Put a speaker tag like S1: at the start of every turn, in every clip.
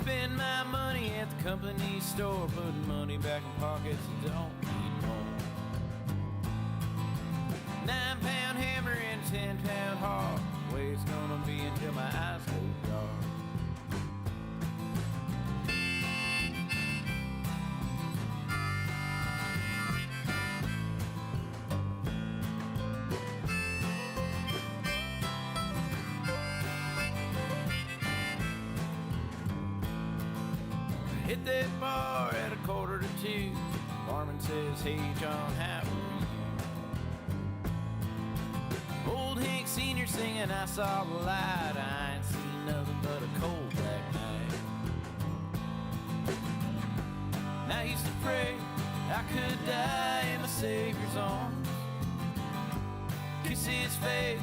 S1: spend my money at the company store, putting money back in pockets that don't need more. 9-pound hammer and 10-pound hog, way it's gonna be until my eyes go dark. Hit that bar at 1:45. Barman says, hey John, how are you? Old Hank Sr. singing, I saw the light. I ain't seen nothing but a cold black night. And I used to pray I could die in my Savior's arms, kiss his face,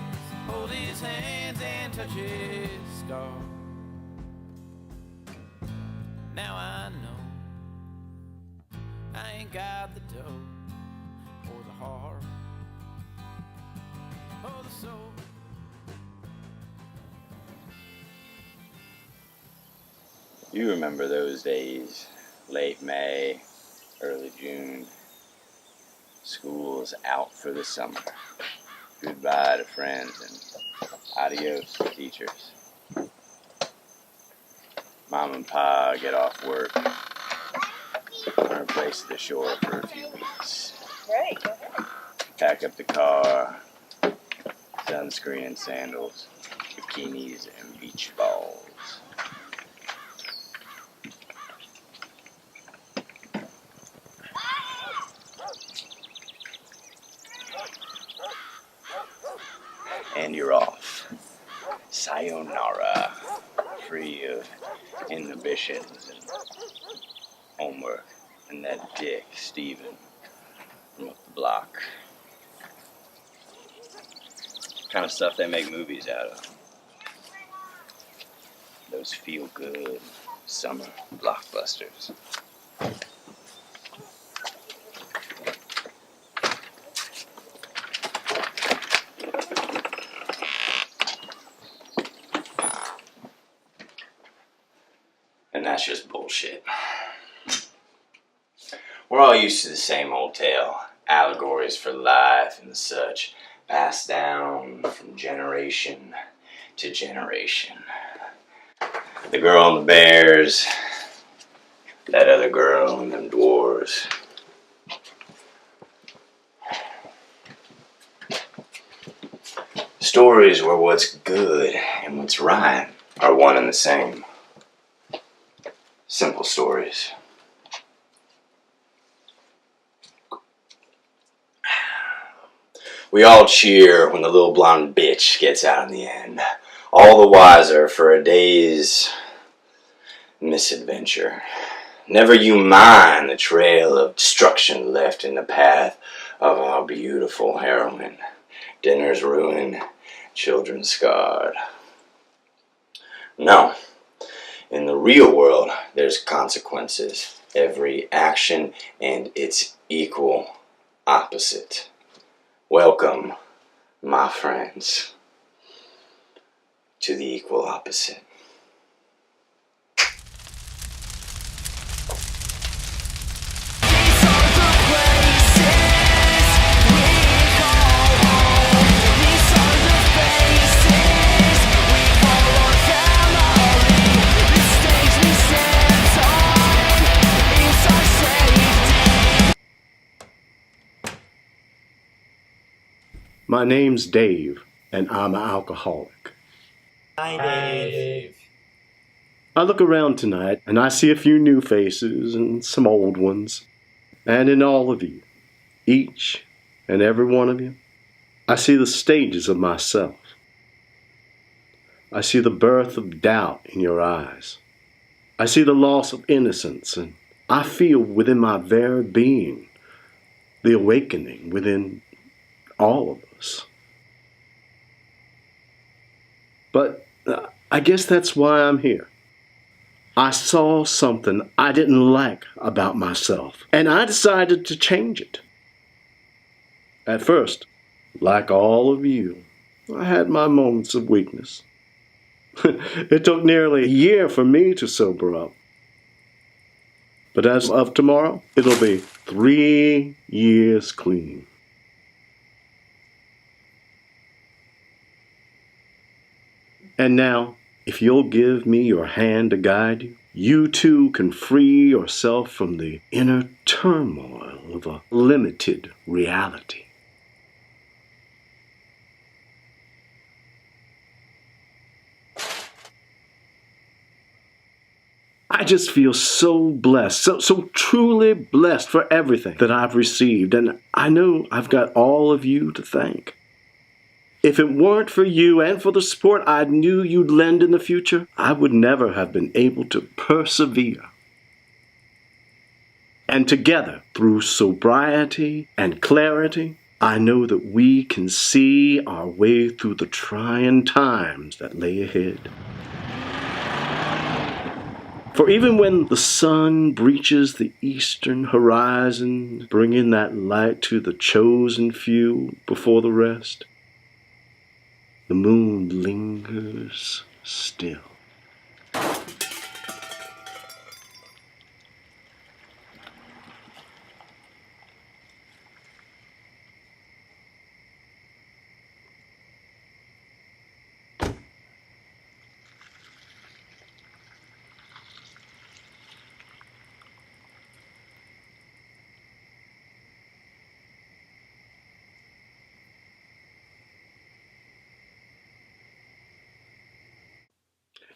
S1: hold his hands and touch his scars. Now I know I ain't got the dough or the heart or the soul.
S2: You remember those days, late May, early June, school's out for the summer. Goodbye to friends and adios to teachers. Mom and Pa get off work on our place at the shore for a few weeks.
S3: Right, go ahead.
S2: Pack up the car, sunscreen and sandals, bikinis and beach balls. And you're off. Sayonara. Free of inhibitions and homework and that dick, Steven, from up the block. Kind of stuff they make movies out of. Those feel-good summer blockbusters. And that's just bullshit. We're all used to the same old tale. Allegories for life and such, passed down from generation to generation. The girl and the bears, that other girl and them dwarves. Stories where what's good and what's right are one and the same. Simple stories. We all cheer when the little blonde bitch gets out in the end, all the wiser for a day's misadventure. Never you mind the trail of destruction left in the path of our beautiful heroine. Dinners ruined, children scarred. No. In the real world, there's consequences. Every action and its equal opposite. Welcome, my friends, to the equal opposite.
S4: My name's Dave, and I'm an alcoholic.
S3: Hi, Dave.
S4: I look around tonight, and I see a few new faces and some old ones. And in all of you, each and every one of you, I see the stages of myself. I see the birth of doubt in your eyes. I see the loss of innocence, and I feel within my very being the awakening within all of us. But I guess that's why I'm here. I saw something I didn't like about myself, and I decided to change it. At first, like all of you, I had my moments of weakness. It took nearly a year for me to sober up. But as of tomorrow, it'll be 3 years clean. And now, if you'll give me your hand to guide you, you too can free yourself from the inner turmoil of a limited reality. I just feel so blessed, so truly blessed for everything that I've received, and I know I've got all of you to thank. If it weren't for you and for the support I knew you'd lend in the future, I would never have been able to persevere. And together, through sobriety and clarity, I know that we can see our way through the trying times that lay ahead. For even when the sun breaches the eastern horizon, bringing that light to the chosen few before the rest, the moon lingers still.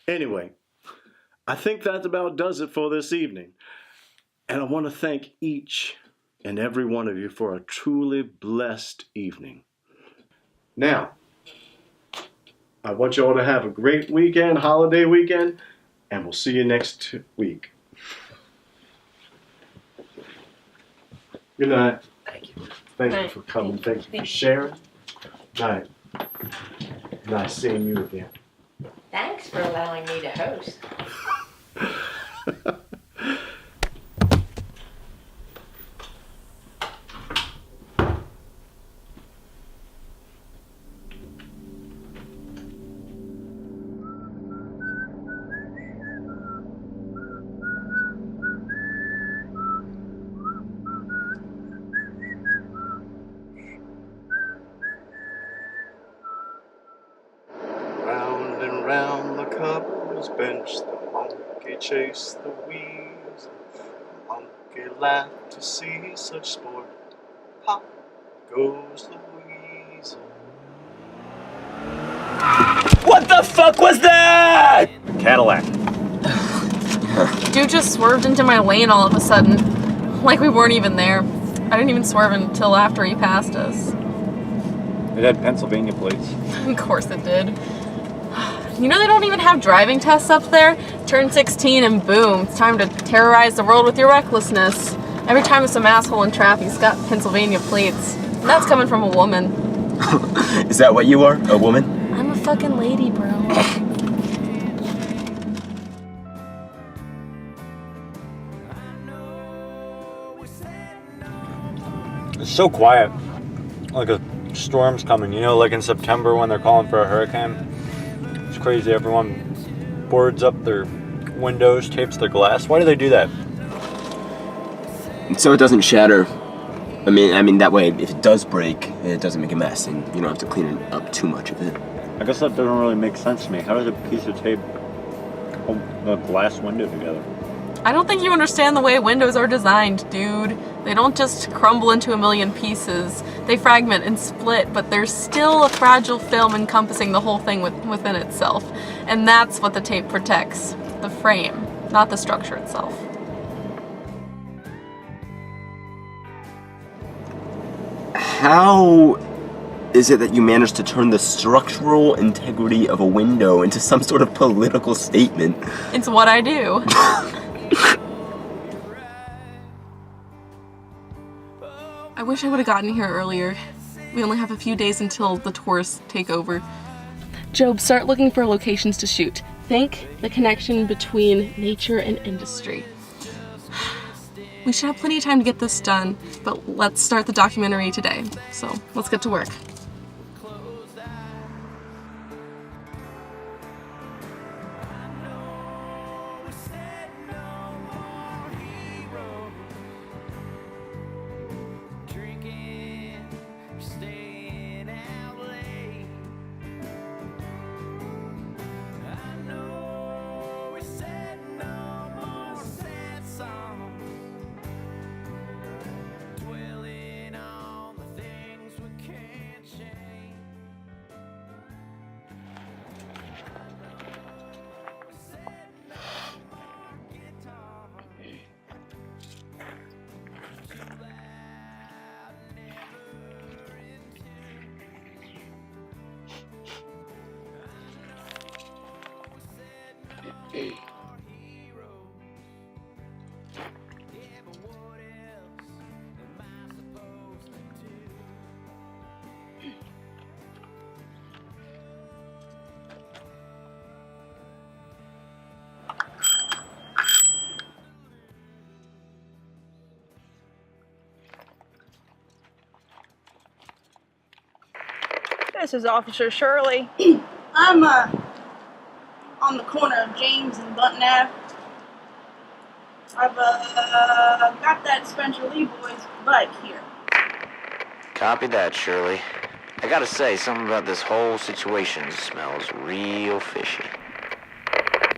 S4: Anyway, I think that about does it for this evening. And I want to thank each and every one of you for a truly blessed evening. Now, I want you all to have a great weekend, holiday weekend, and we'll see you next week. Good night.
S2: Thank you.
S4: Thank you for coming. Thank you for sharing. Night. Nice seeing you again.
S5: Thanks for allowing me to host.
S4: Round and round the cobbler's bench, the monkey chased the weasel. The monkey laughed to see such sport. Pop goes the weasel.
S2: What the fuck was that?
S3: Cadillac.
S6: Dude just swerved into my lane all of a sudden, like we weren't even there. I didn't even swerve until after he passed us.
S3: It had Pennsylvania plates.
S6: Of course it did. You know they don't even have driving tests up there? Turn 16 and boom, it's time to terrorize the world with your recklessness. Every time there's some asshole in traffic's got Pennsylvania plates. And that's coming from a woman.
S2: Is that what you are? A woman?
S6: I'm a fucking lady, bro.
S3: It's so quiet. Like a storm's coming. You know, like in September when they're calling for a hurricane? It's crazy. Everyone boards up their windows, tapes their glass. Why do they do that?
S7: So it doesn't shatter. I mean that way, if it does break, it doesn't make a mess, and you don't have to clean up too much of it.
S3: I guess that doesn't really make sense to me. How does a piece of tape hold a glass window together?
S6: I don't think you understand the way windows are designed, dude. They don't just crumble into a million pieces. They fragment and split, but there's still a fragile film encompassing the whole thing within itself. And that's what the tape protects. The frame, not the structure itself.
S7: How is it that you managed to turn the structural integrity of a window into some sort of political statement?
S6: It's what I do. I wish I would have gotten here earlier. We only have a few days until the tourists take over. Job, start looking for locations to shoot. Think the connection between nature and industry. We should have plenty of time to get this done, but let's start the documentary today. So let's get to work.
S8: This is Officer Shirley. I'm on the corner of James and Button Ave. I've got that Spencer Lee boy's bike here.
S9: Copy that, Shirley. I gotta say, something about this whole situation smells real fishy.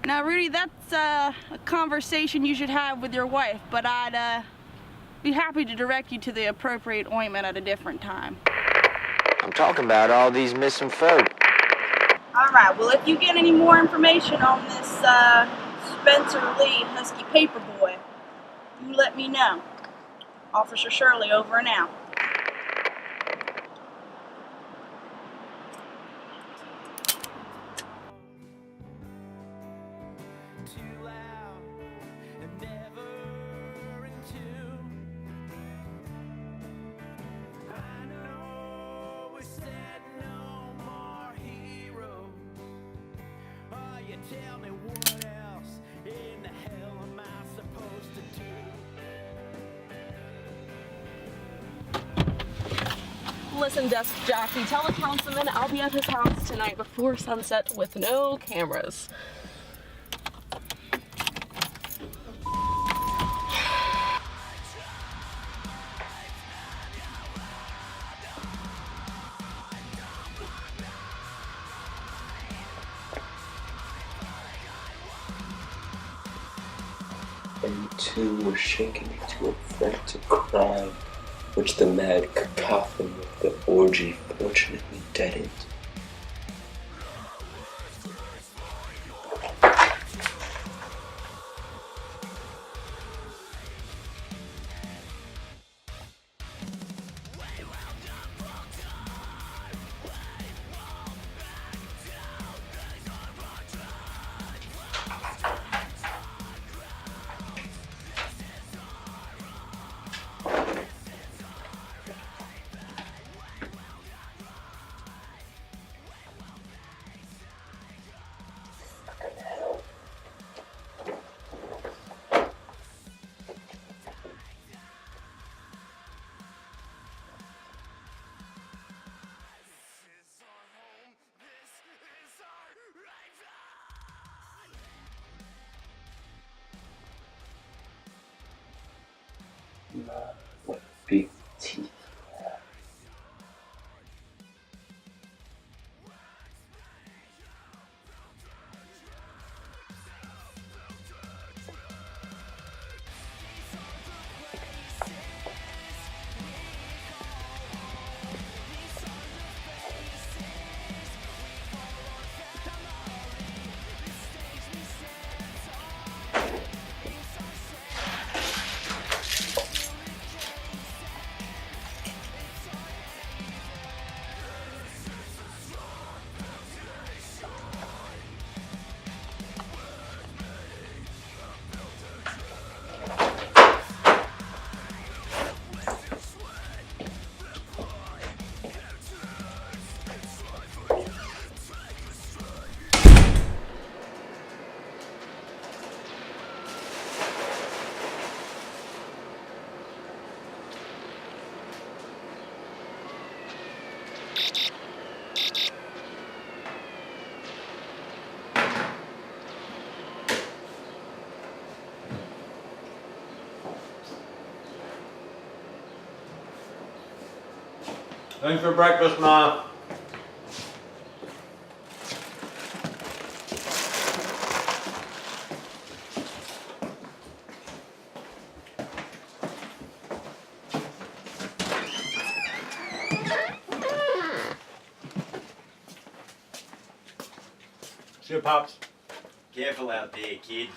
S8: Now, Rudy, that's a conversation you should have with your wife, but I'd be happy to direct you to the appropriate ointment at a different time.
S9: I'm talking about all these missing folk.
S8: Alright, well, if you get any more information on this Spencer Lee Husky Paperboy, you let me know. Officer Shirley, over and out.
S1: Too loud and never in tune. I know we said no more heroes. Oh, you tell me what else in the hell am I supposed to do?
S6: Listen, desk jockey, tell the councilman I'll be at his house tonight before sunset with no cameras.
S7: And two were shaken into a frantic cry, which the mad cacophony of the orgy fortunately deadened. What big teeth.
S3: Thanks for breakfast, Ma. See you, Pops.
S2: Careful out there, kid.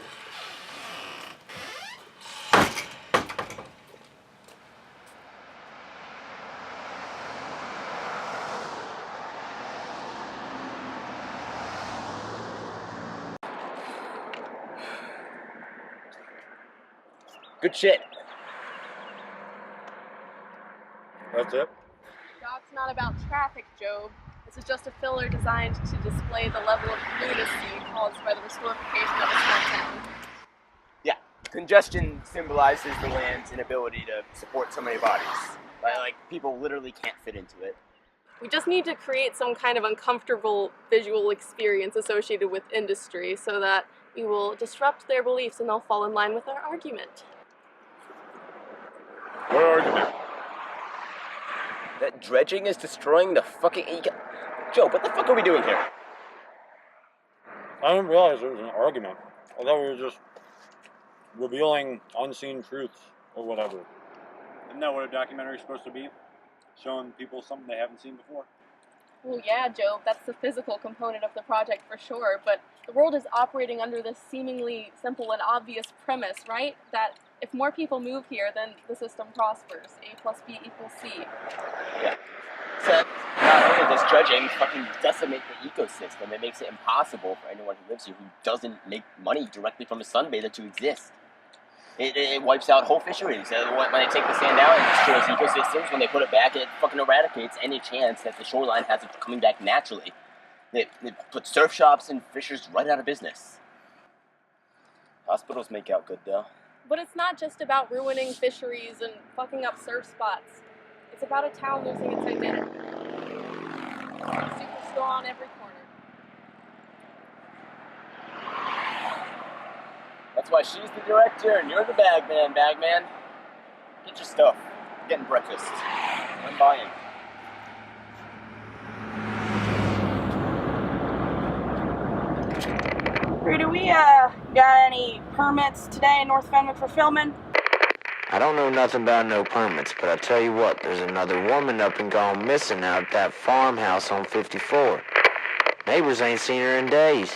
S10: Good shit.
S3: That's it?
S6: Doc's not about traffic, Job. This is just a filler designed to display the level of lunacy caused by the restorification of a small town.
S10: Yeah, congestion symbolizes the land's inability to support so many bodies. Like people literally can't fit into it.
S6: We just need to create some kind of uncomfortable visual experience associated with industry so that we will disrupt their beliefs and they'll fall in line with our argument.
S3: What argument?
S10: That dredging is destroying the fucking Joe, what the fuck are we doing here?
S3: I didn't realize it was an argument. I thought we were just revealing unseen truths or whatever. Isn't that what a documentary is supposed to be? Showing people something they haven't seen before?
S6: Well, yeah, Joe, that's the physical component of the project for sure, but the world is operating under this seemingly simple and obvious premise, right? That if more people move here, then the system prospers. A plus B equals C.
S10: Yeah. So, not only does dredging fucking decimate the ecosystem, it makes it impossible for anyone who lives here who doesn't make money directly from a sunbather to exist. It wipes out whole fisheries. When they take the sand out, it destroys ecosystems. When they put it back, it fucking eradicates any chance that the shoreline has of coming back naturally. It puts surf shops and fishers right out of business. Hospitals make out good, though.
S6: But it's not just about ruining fisheries and fucking up surf spots. It's about a town losing its identity. Superstore on every corner.
S10: That's why she's the director and you're the bagman. Get your stuff. I'm getting breakfast. I'm buying.
S8: Do we got any permits today in North Fenwick for filming?
S9: I don't know nothing about no permits, but I tell you what, there's another woman up and gone missing out at that farmhouse on 54. Neighbors ain't seen her in days.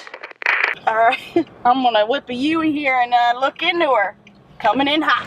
S8: Alright, I'm gonna whip a U here and look into her. Coming in hot.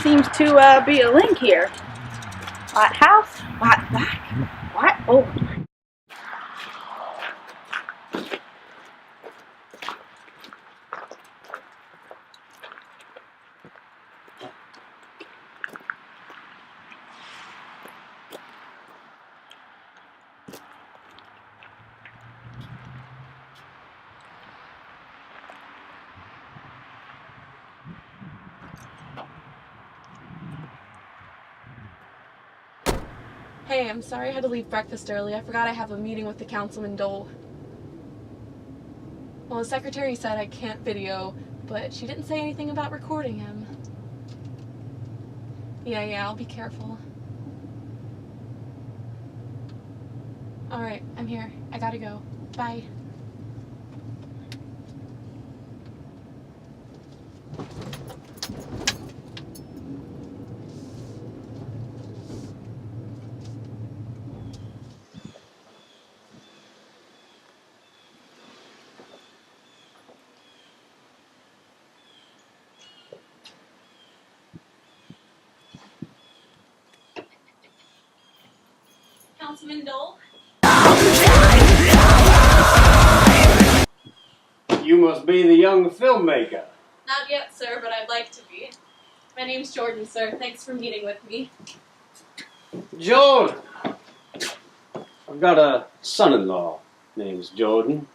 S8: Seems to be a link here. White house, white black, white old.
S6: Hey, I'm sorry I had to leave breakfast early. I forgot I have a meeting with the Councilman Dole. Well, the secretary said I can't video, but she didn't say anything about recording him. Yeah, I'll be careful. All right, I'm here. I gotta go. Bye. Councilman Dole?
S11: You must be the young filmmaker.
S6: Not yet, sir, but I'd like to be. My name's Jordan, sir. Thanks for meeting with me.
S11: Jordan! I've got a son-in-law. Name's Jordan.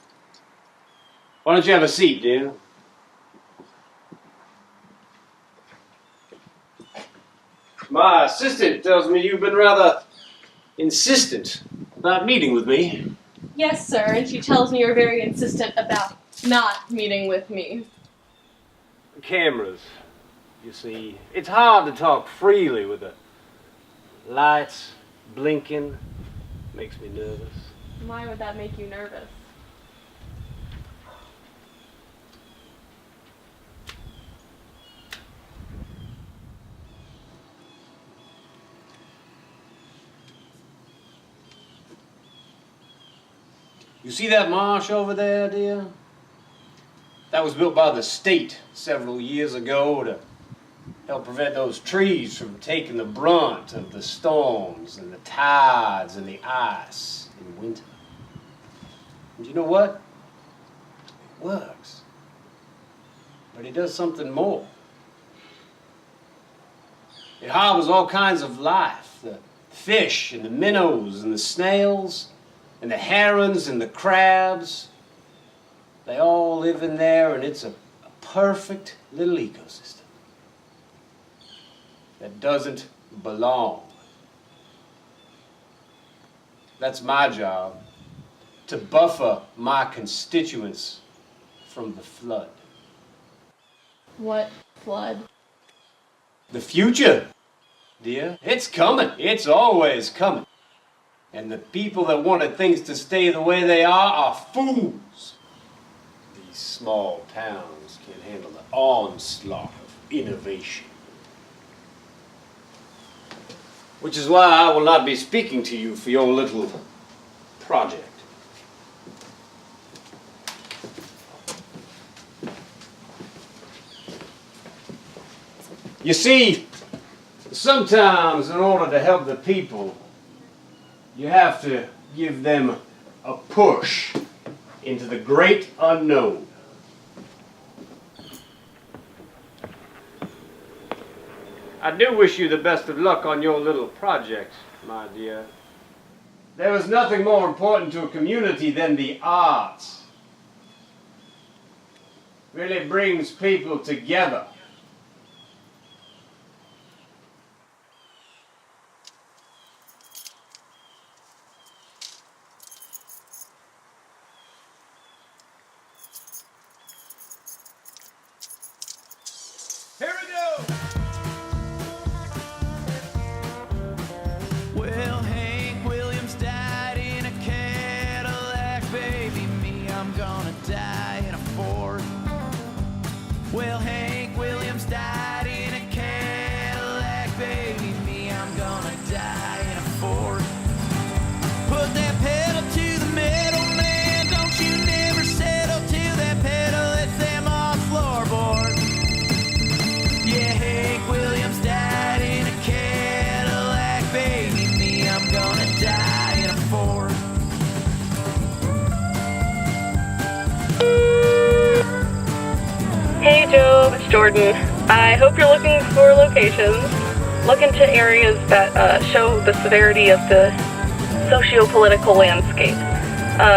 S11: Why don't you have a seat, dear? My assistant tells me you've been rather insistent about meeting with me.
S6: Yes, sir, and she tells me you're very insistent about not meeting with me.
S11: Cameras, you see. It's hard to talk freely with the lights blinking. Makes me nervous.
S6: Why would that make you nervous?
S11: You see that marsh over there, dear? That was built by the state several years ago to help prevent those trees from taking the brunt of the storms and the tides and the ice in winter. And you know what? It works. But it does something more. It harbors all kinds of life. The fish and the minnows and the snails and the herons and the crabs. They all live in there, and it's a perfect little ecosystem that doesn't belong. That's my job, to buffer my constituents from the flood.
S6: What flood?
S11: The future, dear. It's coming. It's always coming. And the people that wanted things to stay the way they are fools. These small towns can't handle the onslaught of innovation. Which is why I will not be speaking to you for your little project. You see, sometimes in order to help the people, you have to give them a push into the great unknown. I do wish you the best of luck on your little project, my dear. There is nothing more important to a community than the arts. Really brings people together. Here we go!
S1: Well, Hank Williams died in a Cadillac, baby. Me, I'm gonna die in a Ford. Well, Hank Williams died in a Cadillac, baby. Me, I'm gonna die in a Ford. Put that pedal to the metal, man. Don't you never settle till that pedal hits them on floorboard. Yeah, Hank Williams died in a Cadillac, baby. Me, I'm gonna die in a Ford.
S6: Hey Joe, it's Jordan. I hope you're looking for locations. Look into areas that show the severity of the socio-political landscape.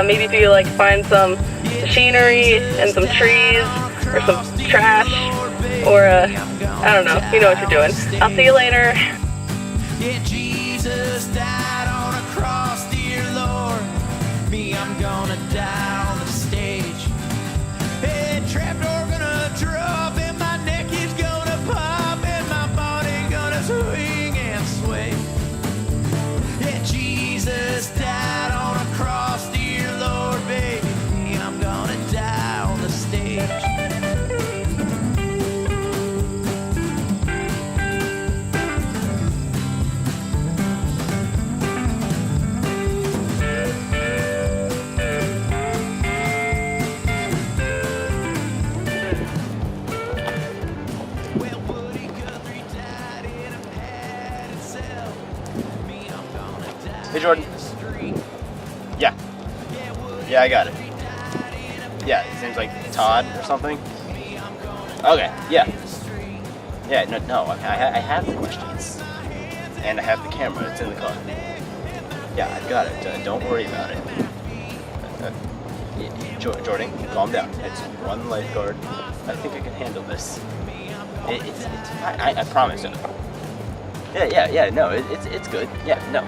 S6: Maybe if you like find some machinery and some trees or some trash or I don't know, you know what you're doing. I'll see you later.
S1: Yeah, Jesus died on a cross, dear Lord. Me, I'm gonna die on the stage. Hey, trapdoor gonna drop and my neck is gonna pop and my body gonna swing and sway. Yeah, Jesus died on a
S10: Hey, Jordan. Yeah. Yeah, I got it. Yeah, his name's like Todd or something. Okay, yeah. Yeah, no, okay, I have the questions. And I have the camera, it's in the car. Yeah, I've got it, don't worry about it. Jordan, calm down. It's one lifeguard. I think I can handle this. It's I promise. Yeah, no, it's good. Yeah, no.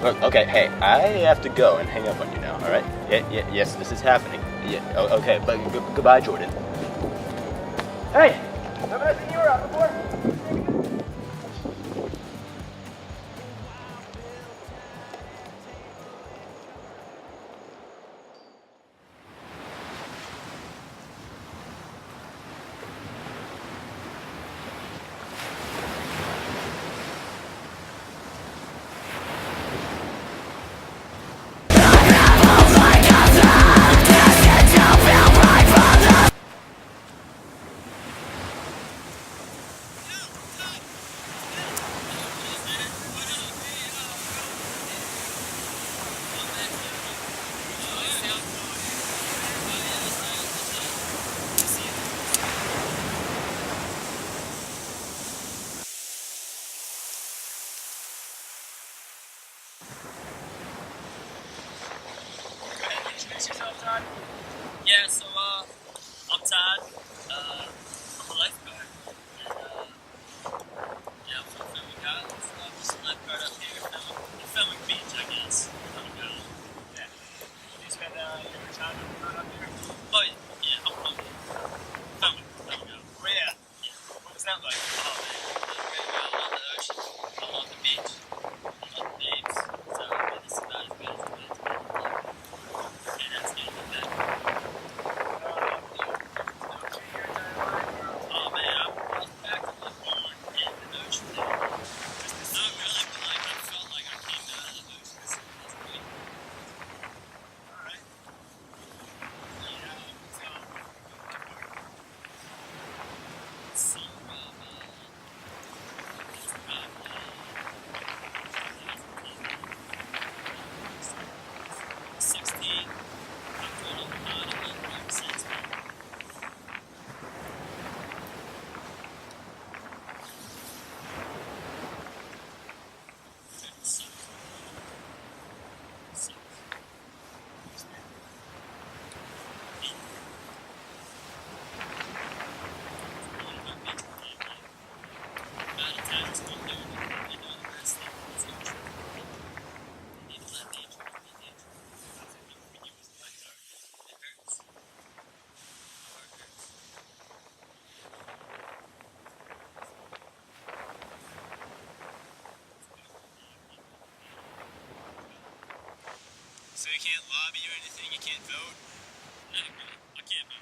S10: Okay, hey, I have to go and hang up on you now, alright? Yes, this is happening. Yeah, okay, but goodbye, Jordan. Hey! Remember that thing you were out before?
S12: Yeah, so, I'm Todd. I'm a lifeguard. And, yeah, I'm from Filming College. I'm just a lifeguard up here in Filming Beach, I guess. Filming College. Yeah. You spend, your time up here? Oh, yeah, I'm from Filming College. Where? Yeah. What was that like? Oh, man. I love the ocean. I love the beach. I love the names. So, this is about as good as it gets. Yeah, that's good. So you can't lobby or anything? You can't vote? No, I can't vote.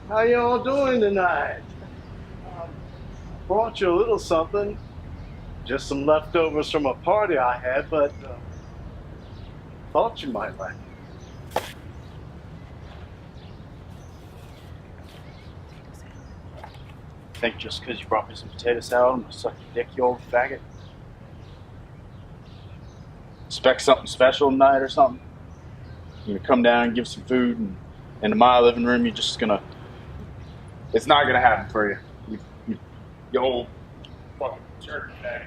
S4: How y'all doing tonight? Brought you a little something. Just some leftovers from a party I had, but thought you might like it. Think just because you brought me some potato salad, I'm gonna suck your dick, you old faggot? Expect something special tonight or something? You're gonna come down and give some food, and into my living room, you're just gonna... It's not gonna happen for you. You old fucking jerk faggot.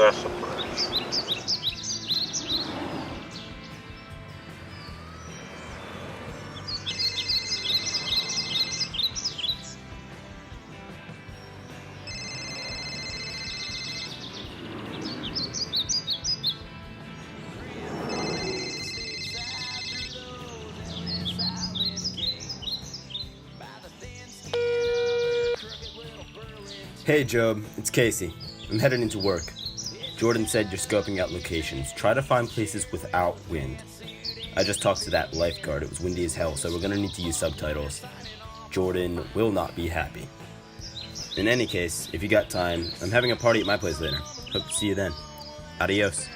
S13: That's a first.
S10: Hey Job, it's Casey. I'm headed into work. Jordan said you're scoping out locations. Try to find places without wind. I just talked to that lifeguard. It was windy as hell, so we're gonna need to use subtitles. Jordan will not be happy. In any case, if you got time, I'm having a party at my place later. Hope to see you then. Adios.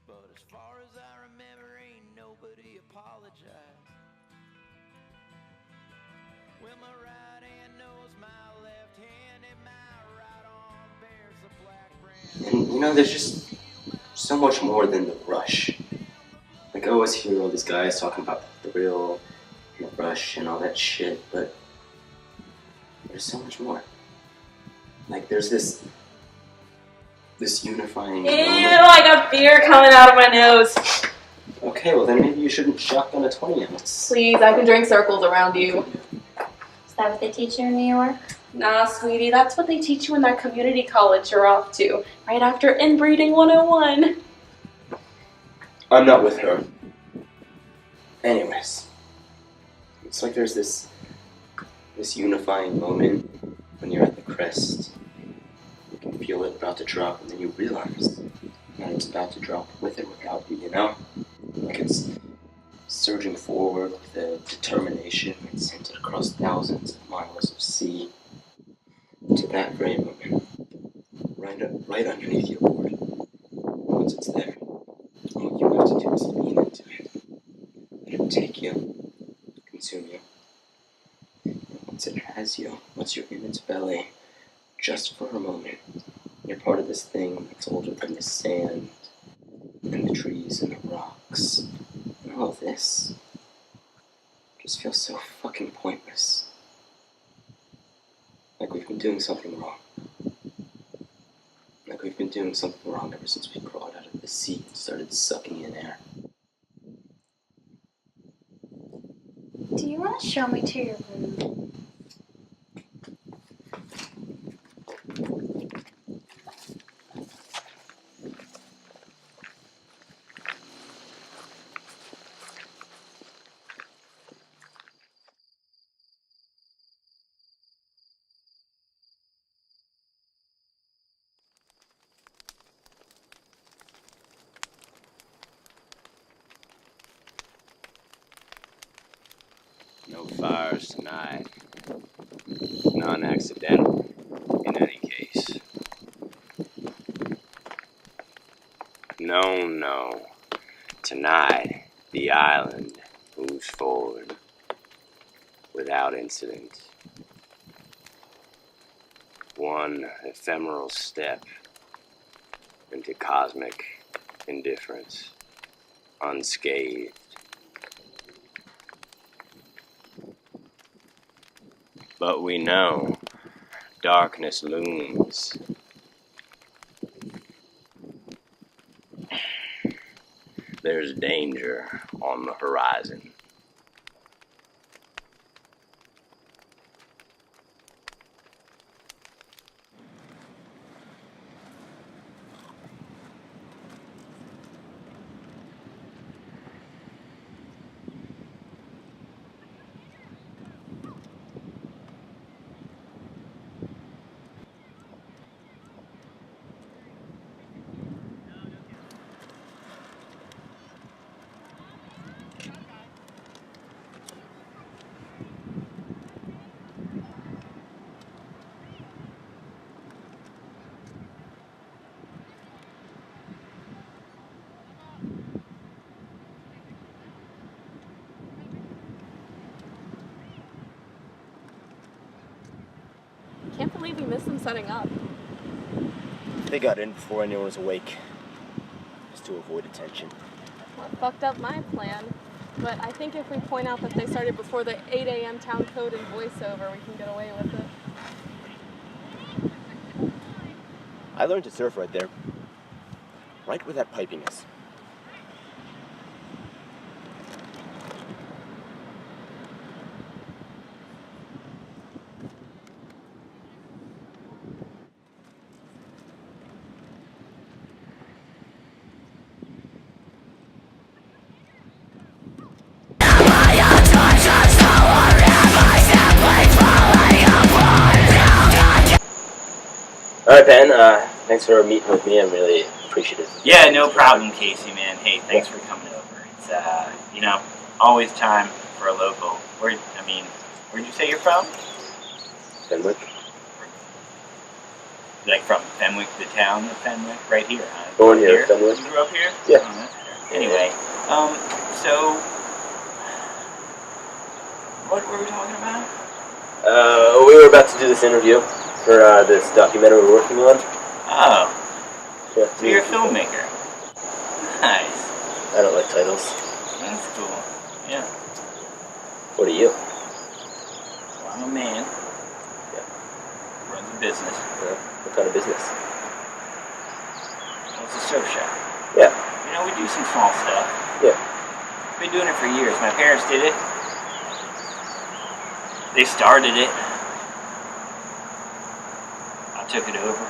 S1: But as far as I remember, ain't nobody apologized. Well, my right hand knows my left hand, and my right arm bears the black brand.
S7: And you know, there's just so much more than the Rush. Like, I always hear all these guys talking about the thrill and the rush and all that shit, but there's so much more. Like, there's this unifying
S6: Ew,
S7: moment.
S6: I got beer coming out of my nose.
S7: Okay, well then maybe you shouldn't shotgun a 20 ounce.
S6: Please, I can drink circles around you.
S5: Is that what they teach you in New York?
S6: Nah, sweetie, that's what they teach you in that community college you're off to, right after Inbreeding 101.
S7: I'm not with her. Anyways, it's like there's this unifying moment when you're at the crest. You can feel it about to drop, and then you realize that it's about to drop with it without you, you know? Like it's surging forward with a determination that's sent it across thousands of miles of sea to that very moment, right underneath your board. Once it's there, all you have to do is lean into it. Let it take you, consume you. And once it has you, once you're in its belly, just for a moment, you're part of this thing that's older than the sand, and the trees, and the rocks, and all of this just feels so fucking pointless. Like we've been doing something wrong. Like we've been doing something wrong ever since we crawled out of the sea and started sucking in air.
S5: Do you want to show me to your room?
S2: No fires tonight. Non-accidental, in any case. No. Tonight, the island moves forward without incident. One ephemeral step into cosmic indifference, unscathed. But we know darkness looms. There's danger on the horizon.
S6: Can't believe we missed them setting up.
S10: They got in before anyone was awake, just to avoid attention.
S6: Well, it fucked up my plan. But I think if we point out that they started before the 8 a.m. town code and voiceover, we can get away with it.
S10: I learned to surf right there. Right where that piping is. Alright, Ben, thanks for meeting with me. I'm really appreciative.
S13: Yeah, no problem, Casey, man. Hey, thanks for coming over. It's, always time for a local. Where'd you say you're from?
S10: Fenwick.
S13: Like from Fenwick, the town of Fenwick? Right here, huh?
S10: Born here, Fenwick.
S13: You grew up here?
S10: Yeah.
S13: Oh, that's fair. Anyway, so... What were we talking about?
S10: We were about to do this interview for this documentary we're working on.
S13: Oh.
S10: Yeah,
S13: so you're a filmmaker. Nice.
S10: I don't like titles.
S13: That's cool. Yeah.
S10: What are you?
S13: Well, I'm a man.
S10: Yeah.
S13: Runs a business.
S10: Yeah. What kind of business?
S13: Well, it's a surf shop.
S10: Yeah.
S13: We do some small stuff.
S10: Yeah.
S13: Been doing it for years. My parents did it. They started it. I took it over.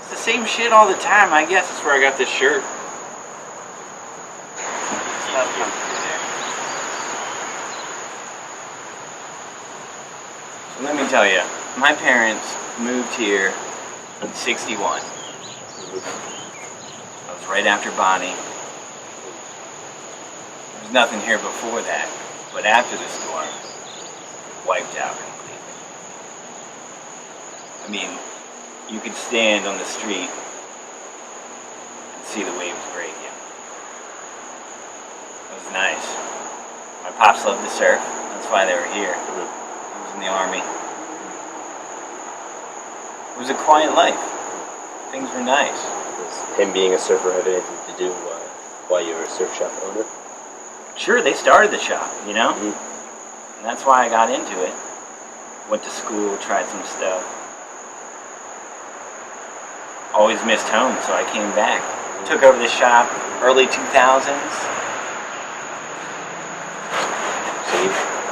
S13: It's the same shit all the time. I guess that's where I got this shirt. So let me tell you, my parents moved here in '61. That was right after Bonnie. There was nothing here before that, but after the storm, wiped out completely. I mean, you could stand on the street and see the waves breaking. It was nice. My pops loved to surf. That's why they were here. He was in the army. It was a quiet life. Things were nice.
S10: Does him being a surfer have anything to do why you're a surf shop owner?
S13: Sure, they started the shop, you know?
S10: Mm-hmm.
S13: And that's why I got into it. Went to school, tried some stuff. Always missed home, so I came back. Took over the shop early 2000s.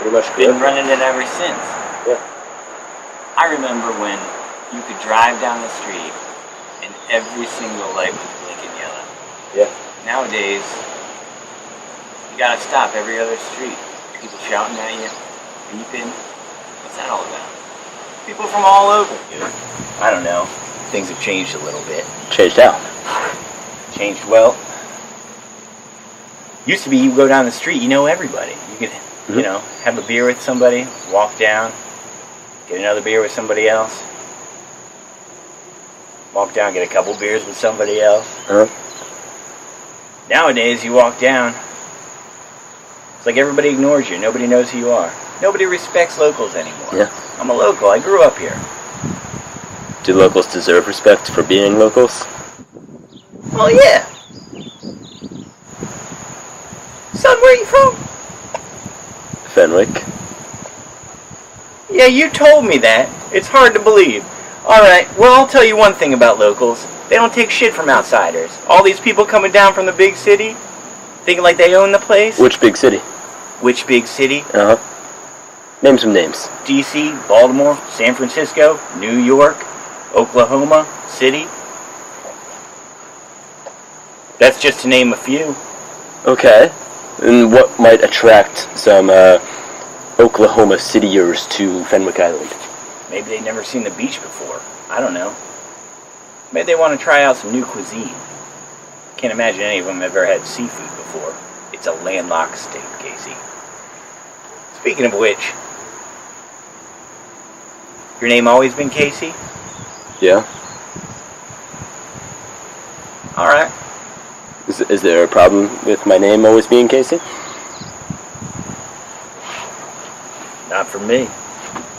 S7: pretty much
S13: Been running it ever since.
S7: Yeah.
S13: I remember when you could drive down the street and every single light was blinking yellow.
S7: Yeah.
S13: Nowadays, you gotta stop every other street. People shouting at you, beeping. What's that all about? People from all over. I don't know. Things have changed a little bit.
S7: Changed out.
S13: Changed well. Used to be you go down the street, you know everybody. You could, you know, have a beer with somebody, walk down, get another beer with somebody else. Walk down, get a couple beers with somebody else. Nowadays, you walk down, it's like everybody ignores you. Nobody knows who you are. Nobody respects locals anymore.
S7: Yeah.
S13: I'm a local. I grew up here.
S7: Do locals deserve respect for being locals?
S13: Well, yeah. Son, where are you from?
S7: Fenwick.
S13: Yeah, you told me that. It's hard to believe. Alright, well, I'll tell you one thing about locals. They don't take shit from outsiders. All these people coming down from the big city, thinking like they own the place.
S7: Which big city?
S13: Which big city?
S7: Uh-huh. Name some names.
S13: D.C., Baltimore, San Francisco, New York, Oklahoma City. That's just to name a few.
S7: Okay. And what might attract some Oklahoma Cityers to Fenwick Island?
S13: Maybe they've never seen the beach before. I don't know. Maybe they want to try out some new cuisine. Can't imagine any of them have ever had seafood before. It's a landlocked state, Casey. Speaking of which, your name always been Casey?
S7: Yeah.
S13: Alright.
S7: Is there a problem with my name always being Casey?
S13: Not for me.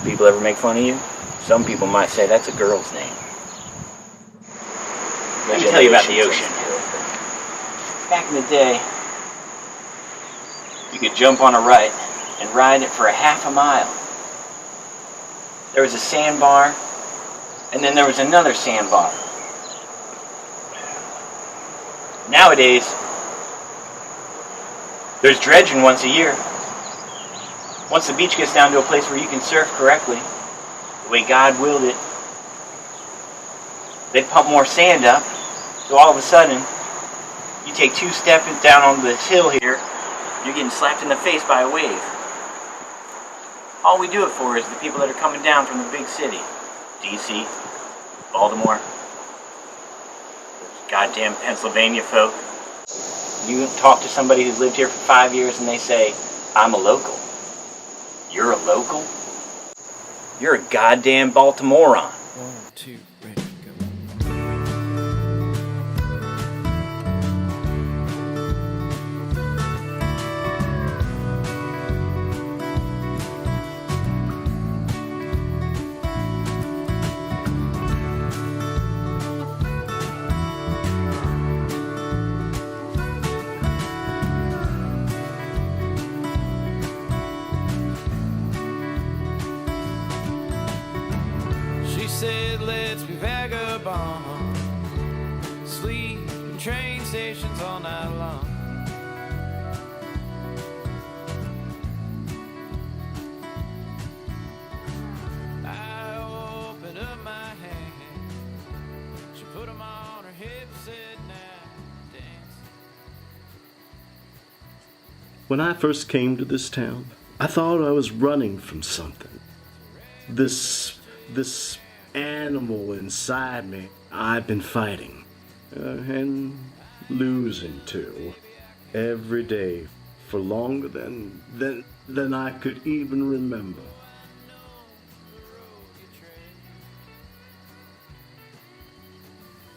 S13: People ever make fun of you? Some people might say that's a girl's name. Let me tell you about the ocean. Back in the day, you could jump on a right and ride it for a half a mile. There was a sandbar, and then there was another sandbar. Nowadays, there's dredging once a year. Once the beach gets down to a place where you can surf correctly, the way God willed it, they pump more sand up, so all of a sudden, you take 2 steps down on this hill here, you're getting slapped in the face by a wave. All we do it for is the people that are coming down from the big city. D.C., Baltimore, goddamn Pennsylvania folk. You talk to somebody who's lived here for 5 years and they say, I'm a local. You're a local? You're a goddamn Baltimorean.
S1: 1, 2, ready, go. She said, let's be vagabonds, sleep in train stations all night long. I opened up my hand, she put them on her hips, said, now dance.
S4: When I first came to this town, I thought I was running from something. This animal inside me I've been fighting and losing to every day for longer than I could even remember.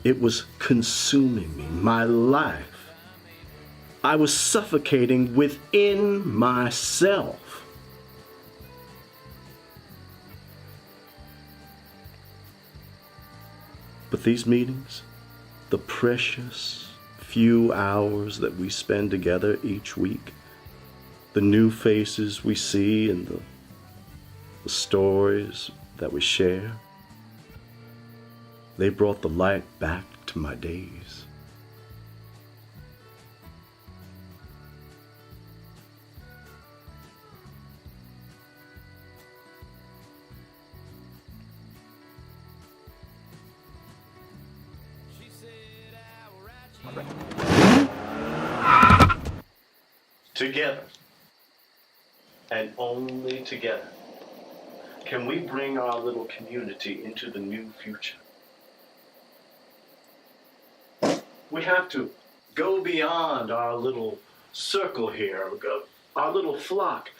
S4: It was consuming me, my life. I was suffocating within myself. But these meetings, the precious few hours that we spend together each week, the new faces we see and the stories that we share, they brought the light back to my days. Together, and only together, can we bring our little community into the new future. We have to go beyond our little circle here, our little flock,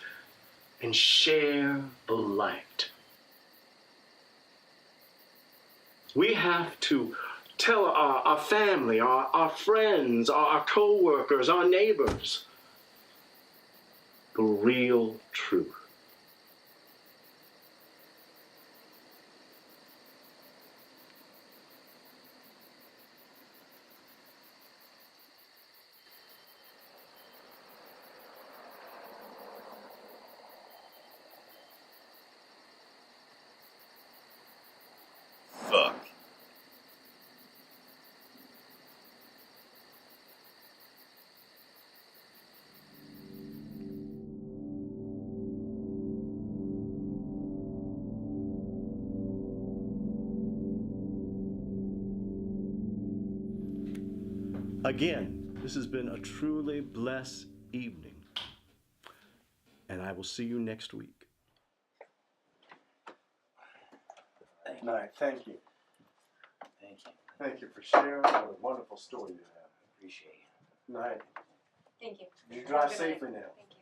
S4: and share the light. We have to tell our family, our friends, our co-workers, our neighbors, the real truth.
S2: Fuck.
S4: Again, this has been a truly blessed evening, and I will see you next week. Good night. Thank you.
S2: Thank you.
S4: Thank you for sharing. What a wonderful story you have.
S2: Appreciate you.
S4: Good night.
S5: Thank you.
S4: You drive
S5: Good night.
S4: safely now.
S5: Thank you.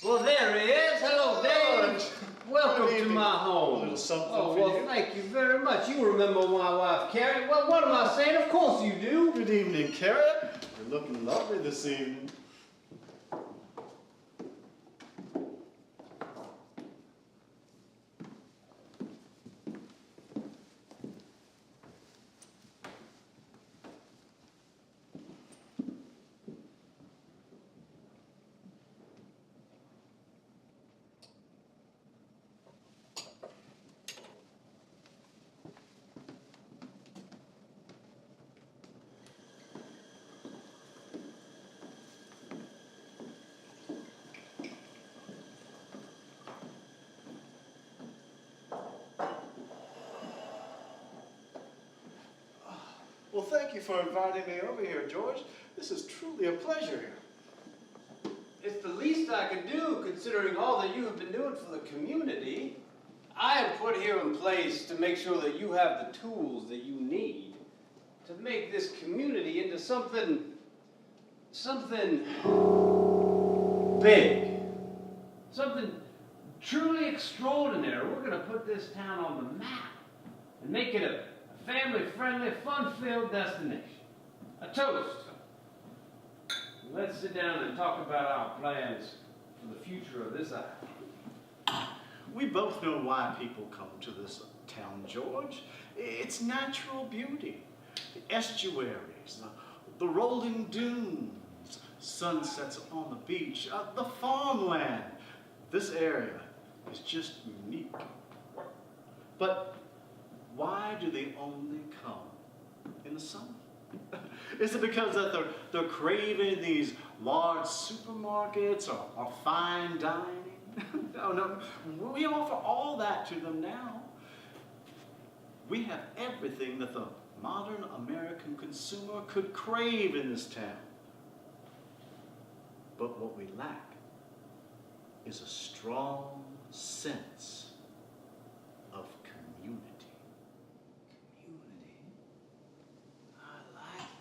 S11: Well, there he is. Hello, Dave. Welcome to my home.
S4: A little something
S11: Oh,
S4: for
S11: well,
S4: you.
S11: thank you very much. You remember my wife, Carrie. Well, what am I saying? Of course you do.
S4: Good evening, Carrie. You're looking lovely this evening. Well, thank you for inviting me over here, George. This is truly a pleasure here.
S11: It's the least I can do, considering all that you have been doing for the community. I am put here in place to make sure that you have the tools that you need to make this community into something big, something truly extraordinary. We're going to put this town on the map and make it a family-friendly, fun-filled destination. A toast. Let's sit down and talk about our plans for the future of this island.
S4: We both know why people come to this town, George. It's natural beauty. The estuaries, the rolling dunes, sunsets on the beach, the farmland. This area is just unique. But why do they only come in the summer? Is it because that they're craving these large supermarkets or fine dining? No, we offer all that to them now. We have everything that the modern American consumer could crave in this town. But what we lack is a strong sense of community.
S11: Community. I like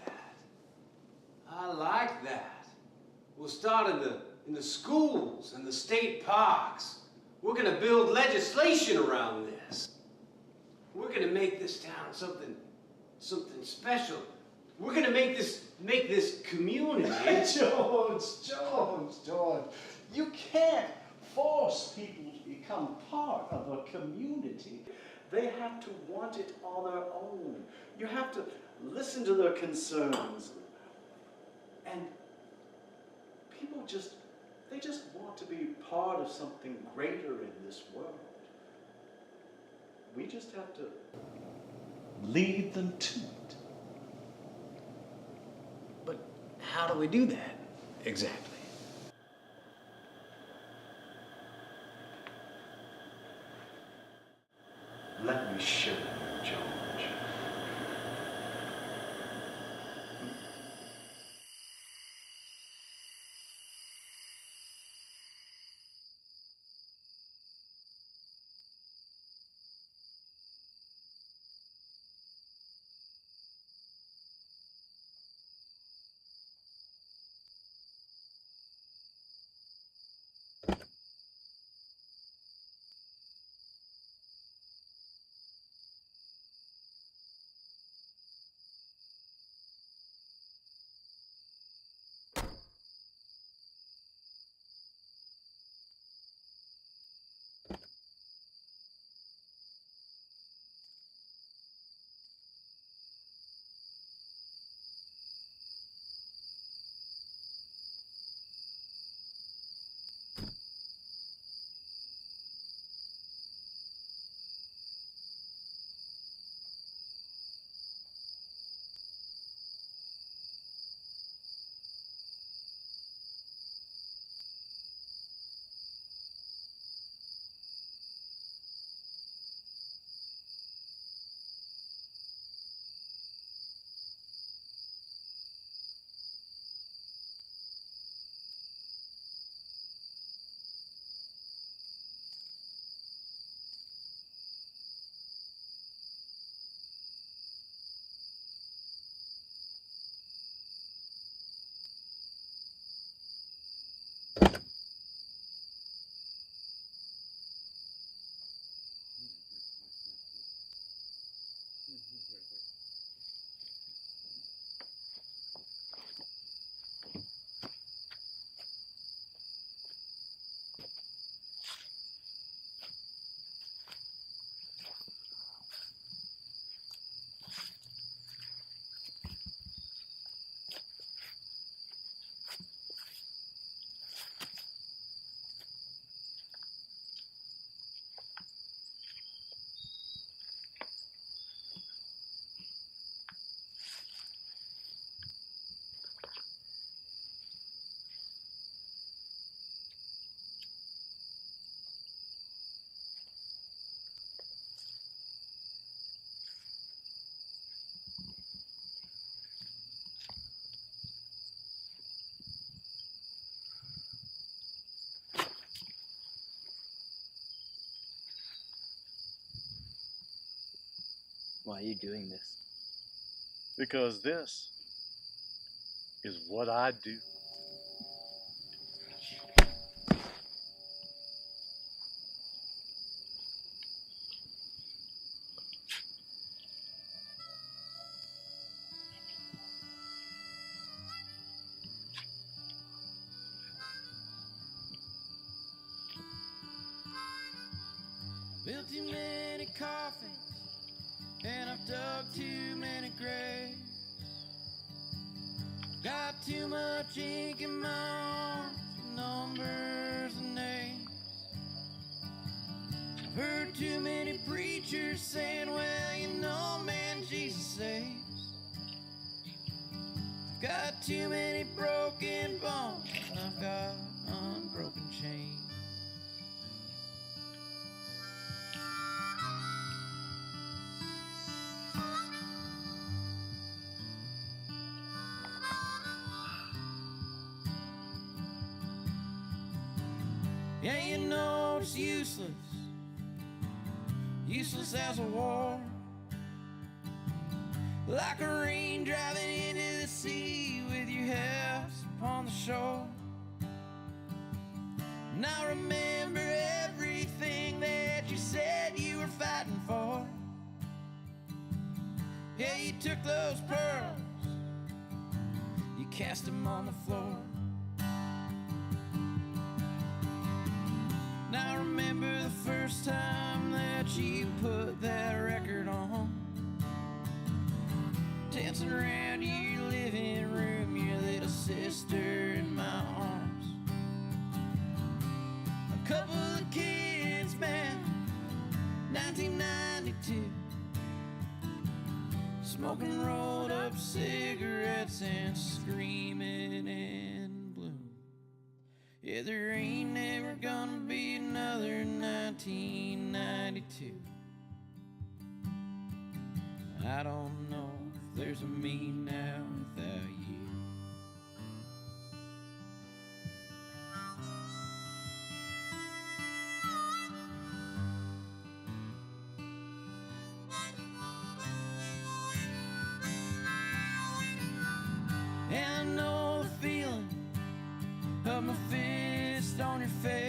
S11: the schools and the state parks. We're going to build legislation around this. We're going to make this town something special. We're going to make this community.
S4: George, you can't force people to become part of a community. They have to want it on their own. You have to listen to their concerns. And people just want to be part of something greater in this world. We just have to lead them to it.
S11: But how do we do that exactly?
S4: Let me show you, George.
S7: Why are you doing this?
S4: Because this is what I do.
S1: Built too many coffins, and I've dug too many graves. Got too much ink in my arms, numbers and names. I've heard too many preachers saying, well, you know, man, Jesus saves. I've got too many broken bones, and I've got unbroken chains. Yeah, you know it's useless, useless as a war. Like a rain driving into the sea with your house upon the shore. And I remember everything that you said you were fighting for. Yeah, you took those pearls, you cast them on the floor. And I remember the first time that you put that record on, dancing around your living room, your little sister in my arms. A couple of kids, man, 1992, smoking rolled up cigarettes and screaming in bloom. Yeah, there ain't never gonna be another 1992. I don't know if there's a me now without you. And I know the feeling of my fist on your face.